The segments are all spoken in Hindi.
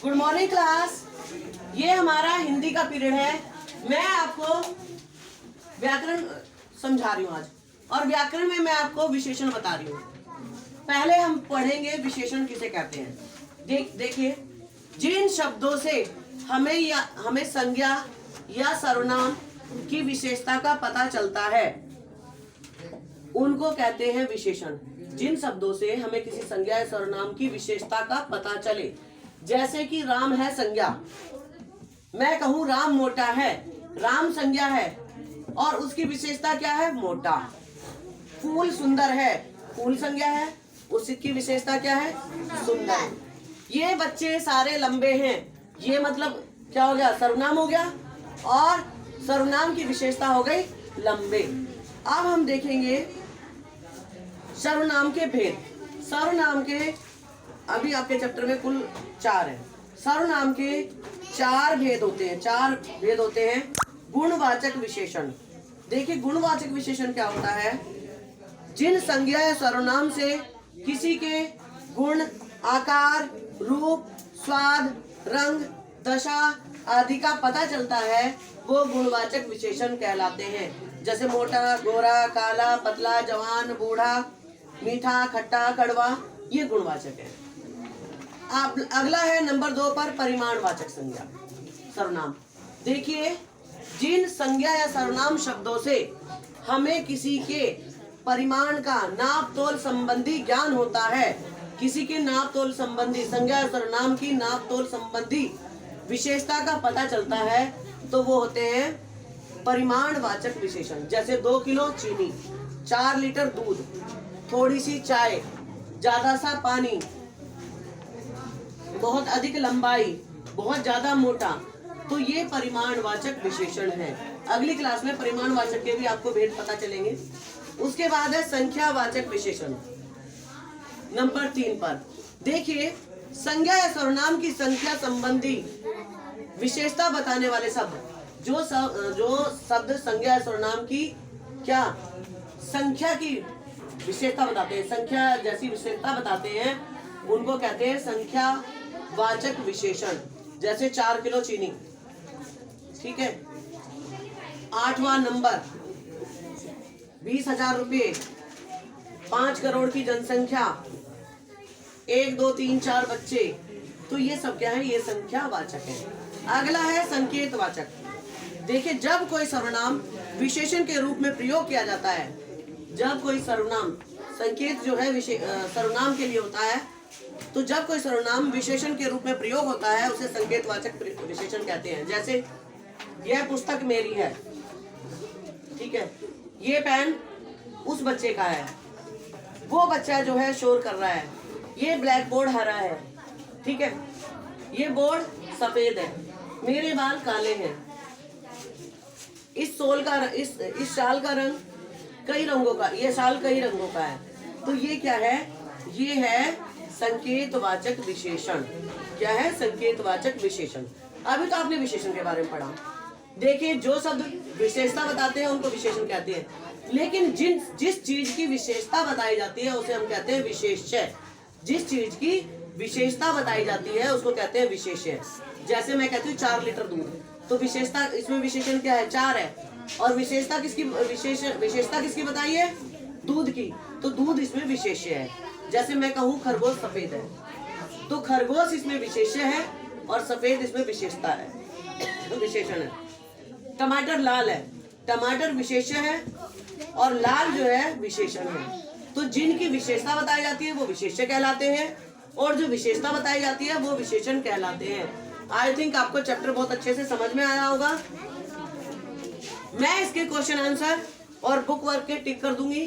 Good morning class. ये हमारा हिंदी का पीरियड है। मैं आपको व्याकरण समझा रही हूँ आज, और व्याकरण में मैं आपको विशेषण बता रही हूँ। पहले हम पढ़ेंगे विशेषण किसे कहते हैं। देखिए, जिन शब्दों से हमें संज्ञा या सर्वनाम की विशेषता का पता चलता है उनको कहते हैं विशेषण। जिन शब्दों से हमें किसी संज्ञा या सर्वनाम की विशेषता का पता चले, जैसे कि राम है संज्ञा, मैं कहूं राम मोटा है, राम संज्ञा है और उसकी विशेषता क्या है? मोटा। फूल सुंदर है, फूल संज्ञा है, उसकी विशेषता क्या है? सुंदर। ये बच्चे सारे लंबे हैं, ये मतलब क्या हो गया? सर्वनाम हो गया, और सर्वनाम की विशेषता हो गई लंबे। अब हम देखेंगे सर्वनाम के भेद। सर्वनाम के अभी आपके चैप्टर में कुल 4 है। सर्वनाम के 4 भेद होते हैं। 4 भेद होते हैं। गुणवाचक विशेषण। देखिए, गुणवाचक विशेषण क्या होता है? जिन संज्ञा या सर्वनाम से किसी के गुण, आकार, रूप, स्वाद, रंग, दशा आदि का पता चलता है वो गुणवाचक विशेषण कहलाते हैं। जैसे मोटा, गोरा, काला, पतला, जवान, बूढ़ा, मीठा, खट्टा, कड़वा, ये गुणवाचक है। अगला है नंबर 2 पर परिमाणवाचक संज्ञा सर्वनाम। देखिए, जिन संज्ञा या सर्वनाम शब्दों से हमें किसी के परिमाण का नाप तोल संबंधी ज्ञान होता है, किसी के नाप तोल संबंधी संज्ञा या सर्वनाम की नाप तोल संबंधी विशेषता का पता चलता है, तो वो होते हैं परिमाणवाचक विशेषण। जैसे 2 किलो चीनी, 4 लीटर दूध, थोड़ी सी चाय, ज्यादा सा पानी, बहुत अधिक लंबाई, बहुत ज्यादा मोटा, तो ये परिमाणवाचक विशेषण है। अगली क्लास में परिमाणवाचक के भी आपको भेद पता चलेंगे। उसके बाद है संख्यावाचक विशेषण नंबर 3 पर। देखिए, संज्ञा या सर्वनाम की संख्या संबंधी विशेषता बताने वाले शब्द, जो शब्द संज्ञा या सर्वनाम की क्या संख्या की विशेषता बताते हैं, संख्या जैसी विशेषता बताते हैं, उनको कहते हैं संख्यावाचक विशेषण। जैसे 4 किलो चीनी, ठीक है, 8वां नंबर, 20,000 रुपये, 5 करोड़ की जनसंख्या, 1 2 3 4 बच्चे, तो ये सब क्या है? ये संख्यावाचक है। अगला है संकेतवाचक। देखिए, जब कोई सर्वनाम विशेषण के रूप में प्रयोग किया जाता है, जब कोई सर्वनाम, संकेत जो है सर्वनाम के लिए होता है, तो जब कोई सर्वनाम विशेषण के रूप में प्रयोग होता है उसे संकेतवाचक विशेषण कहते हैं। जैसे यह पुस्तक मेरी है, ठीक है, ये पेन उस बच्चे का है, वो बच्चा जो है शोर कर रहा है, ये ब्लैक बोर्ड हरा है, ठीक है, ये बोर्ड सफेद है, मेरे बाल काले हैं, इस शाल का रंग कई रंगों का, ये शाल कई रंगों का है। तो ये क्या है? ये है संकेतवाचक विशेषण। क्या है? संकेतवाचक विशेषण। अभी तो आपने विशेषण के बारे में पढ़ा। देखिए, जो शब्द विशेषता बताते हैं उनको विशेषण कहते हैं, लेकिन जिस चीज की विशेषता बताई जाती है उसे हम कहते हैं विशेष्य। जिस चीज की विशेषता बताई जाती है उसको कहते हैं विशेष्य। जैसे मैं कहती हूँ 4 लीटर दूध, तो विशेषता, इसमें विशेषण क्या है? 4 है, और विशेषता किसकी बताई है? दूध की, तो दूध इसमें विशेष्य है। जैसे मैं कहूँ खरगोश सफेद है, तो खरगोश इसमें विशेष्य है और सफेद इसमें विशेषता है, तो विशेषण है। टमाटर लाल है, टमाटर विशेष्य है और लाल जो है विशेषण है। तो जिनकी विशेषता बताई जाती है वो विशेष्य कहलाते हैं, और जो विशेषता बताई जाती है वो विशेषण कहलाते हैं। आई थिंक आपको चैप्टर बहुत अच्छे से समझ में आया होगा। मैं इसके क्वेश्चन आंसर और बुक वर्क के टिक कर दूंगी।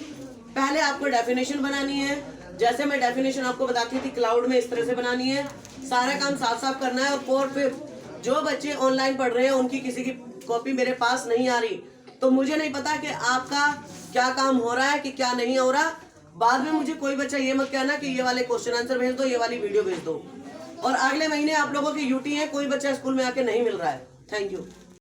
पहले आपको डेफिनेशन बनानी है, जैसे मैं डेफिनेशन आपको बताती थी क्लाउड में, इस तरह से बनानी है। सारा काम साफ साफ करना है। और 4 5 जो बच्चे ऑनलाइन पढ़ रहे हैं उनकी किसी की कॉपी मेरे पास नहीं आ रही, तो मुझे नहीं पता कि आपका क्या काम हो रहा है कि क्या नहीं हो रहा। बाद में मुझे कोई बच्चा ये मत कहना कि ये वाले क्वेश्चन आंसर भेज दो, ये वाली वीडियो भेज दो। और अगले महीने आप लोगों की यूटी है, कोई बच्चा स्कूल में आके नहीं मिल रहा है। Thank you.